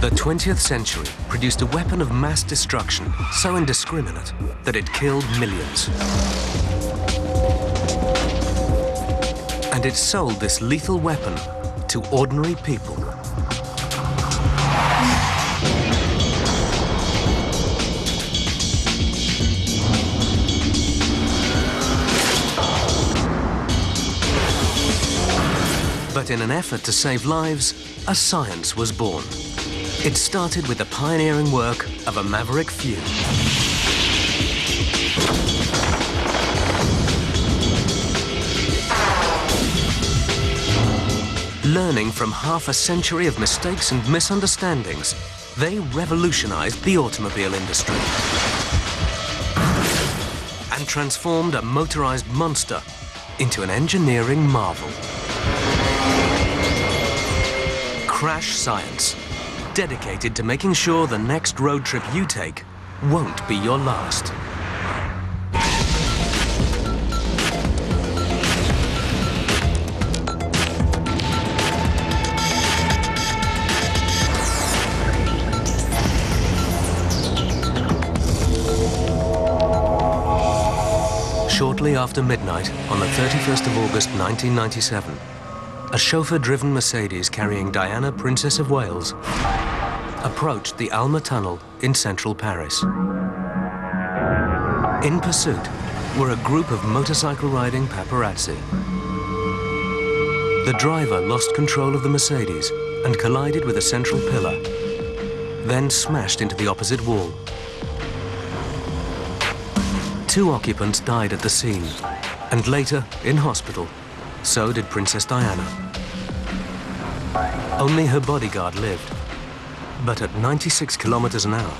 The 20th century produced a weapon of mass destruction so indiscriminate that it killed millions. And it sold this lethal weapon to ordinary people. But in an effort to save lives, a science was born. It started with the pioneering work of a maverick few. Learning from half a century of mistakes and misunderstandings, they revolutionized the automobile industry and transformed a motorized monster into an engineering marvel. Crash science, dedicated to making sure the next road trip you take won't be your last. Shortly after midnight on the 31st of August 1997, a chauffeur-driven Mercedes carrying Diana, Princess of Wales, approached the Alma Tunnel in central Paris. In pursuit were a group of motorcycle-riding paparazzi. The driver lost control of the Mercedes and collided with a central pillar, then smashed into the opposite wall. 2 occupants died at the scene, and later in hospital. So did Princess Diana. Only her bodyguard lived. But at 96 kilometers an hour,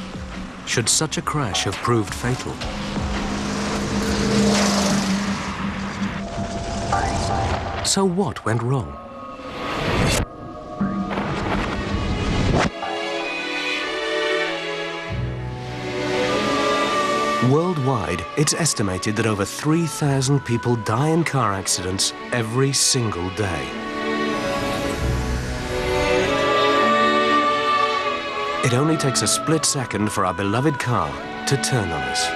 should such a crash have proved fatal? So what went wrong? Worldwide, it's estimated that over 3,000 people die in car accidents every single day. It only takes a split second for our beloved car to turn on us.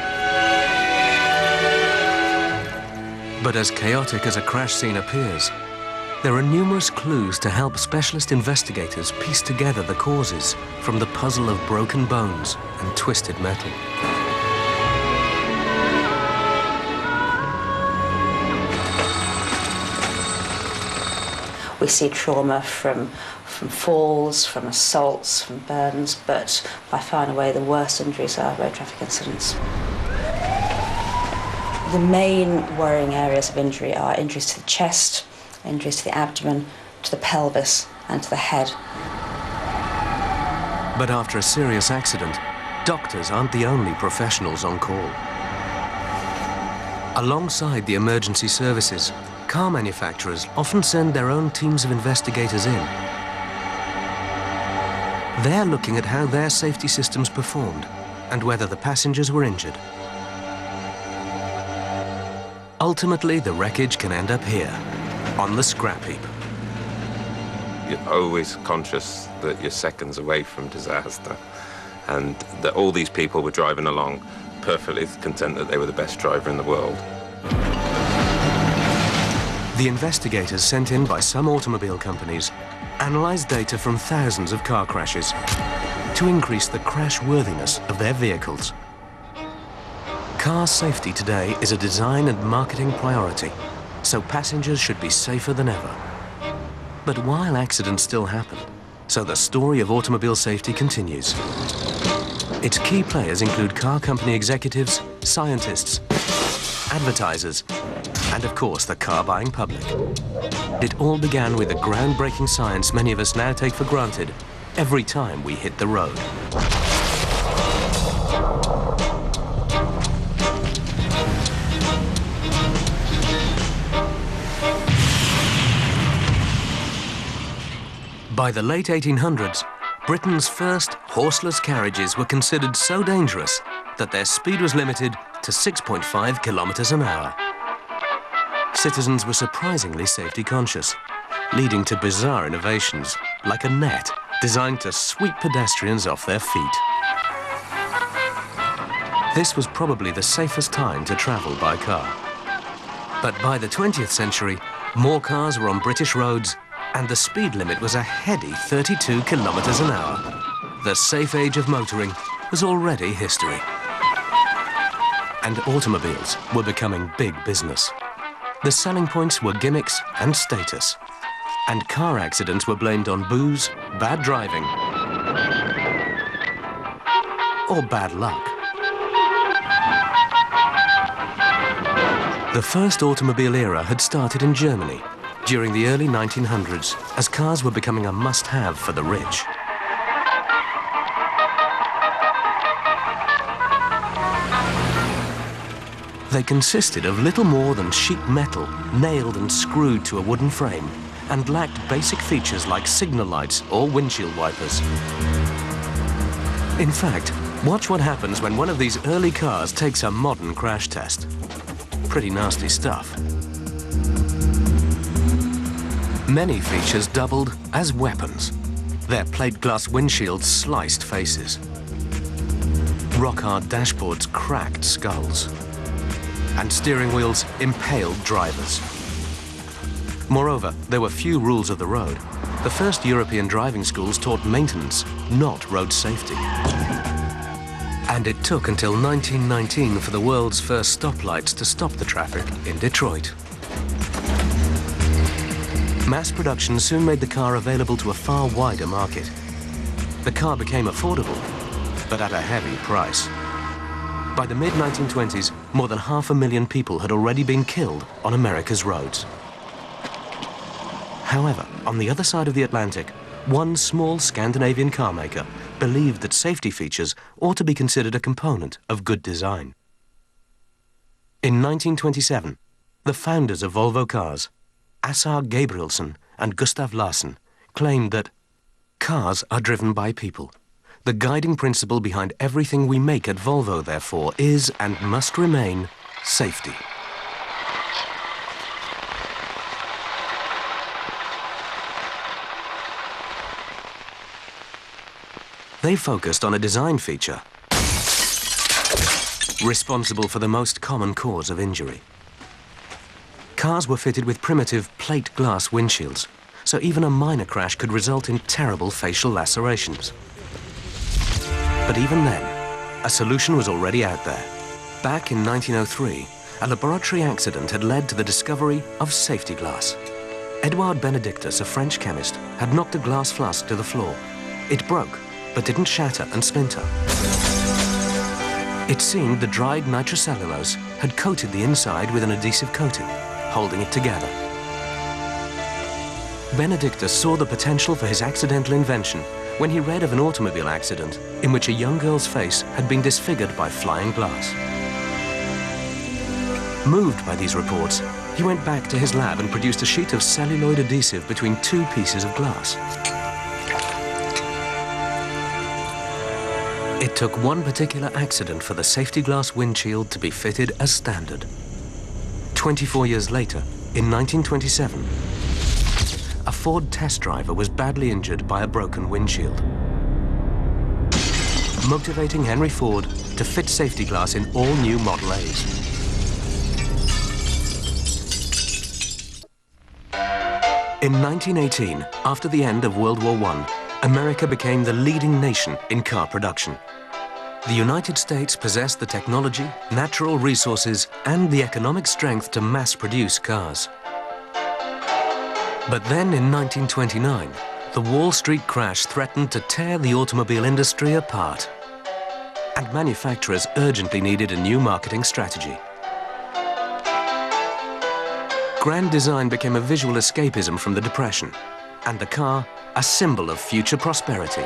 But as chaotic as a crash scene appears, there are numerous clues to help specialist investigators piece together the causes from the puzzle of broken bones and twisted metal. We see trauma from falls, from assaults, from burns, but by far and away the worst injuries are road traffic incidents. The main worrying areas of injury are injuries to the chest, injuries to the abdomen, to the pelvis and to the head. But after a serious accident, doctors aren't the only professionals on call. Alongside the emergency services, car manufacturers often send their own teams of investigators in. They're looking at how their safety systems performed and whether the passengers were injured. Ultimately, the wreckage can end up here, on the scrap heap. You're always conscious that you're seconds away from disaster, and that all these people were driving along perfectly content that they were the best driver in the world. The investigators sent in by some automobile companies analyzed data from thousands of car crashes to increase the crash-worthiness of their vehicles. Car safety today is a design and marketing priority, so passengers should be safer than ever. But while accidents still happen, so the story of automobile safety continues. Its key players include car company executives, scientists, advertisers, and of course the car-buying public. It all began with the groundbreaking science many of us now take for granted every time we hit the road. By the late 1800s, Britain's first horseless carriages were considered so dangerous that their speed was limited to 6.5 kilometers an hour. Citizens were surprisingly safety conscious, leading to bizarre innovations like a net designed to sweep pedestrians off their feet. This was probably the safest time to travel by car. But by the 20th century, more cars were on British roads and the speed limit was a heady 32 kilometers an hour. The safe age of motoring was already history. And automobiles were becoming big business. The selling points were gimmicks and status. And car accidents were blamed on booze, bad driving, or bad luck. The first automobile era had started in Germany during the early 1900s as cars were becoming a must-have for the rich. They consisted of little more than sheet metal nailed and screwed to a wooden frame and lacked basic features like signal lights or windshield wipers. In fact, watch what happens when one of these early cars takes a modern crash test. Pretty nasty stuff. Many features doubled as weapons. Their plate glass windshields sliced faces. Rock-hard dashboards cracked skulls. And steering wheels impaled drivers. Moreover, there were few rules of the road. The first European driving schools taught maintenance, not road safety. And it took until 1919 for the world's first stoplights to stop the traffic in Detroit. Mass production soon made the car available to a far wider market. The car became affordable, but at a heavy price. By the mid-1920s, more than 500,000 people had already been killed on America's roads. However, on the other side of the Atlantic, one small Scandinavian car maker believed that safety features ought to be considered a component of good design. In 1927, the founders of Volvo Cars, Assar Gabrielsen and Gustav Larsen, claimed that cars are driven by people. The guiding principle behind everything we make at Volvo, therefore, is and must remain safety. They focused on a design feature responsible for the most common cause of injury. Cars were fitted with primitive plate glass windshields, so even a minor crash could result in terrible facial lacerations. But even then, a solution was already out there. Back in 1903, a laboratory accident had led to the discovery of safety glass. Edouard Benedictus, a French chemist, had knocked a glass flask to the floor. It broke, but didn't shatter and splinter. It seemed the dried nitrocellulose had coated the inside with an adhesive coating, holding it together. Benedictus saw the potential for his accidental invention when he read of an automobile accident in which a young girl's face had been disfigured by flying glass. Moved by these reports, he went back to his lab and produced a sheet of celluloid adhesive between two pieces of glass. It took one particular accident for the safety glass windshield to be fitted as standard. 24 years later, in 1927, a Ford test driver was badly injured by a broken windshield, motivating Henry Ford to fit safety glass in all new Model A's. In 1918, after the end of World War I, America became the leading nation in car production. The United States possessed the technology, natural resources, and the economic strength to mass-produce cars. But then in 1929, the Wall Street crash threatened to tear the automobile industry apart. And manufacturers urgently needed a new marketing strategy. Grand design became a visual escapism from the Depression, and the car a symbol of future prosperity.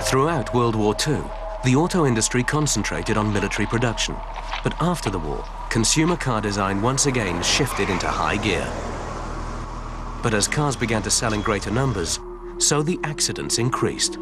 Throughout World War II, the auto industry concentrated on military production. But after the war, consumer car design once again shifted into high gear. But as cars began to sell in greater numbers, so the accidents increased.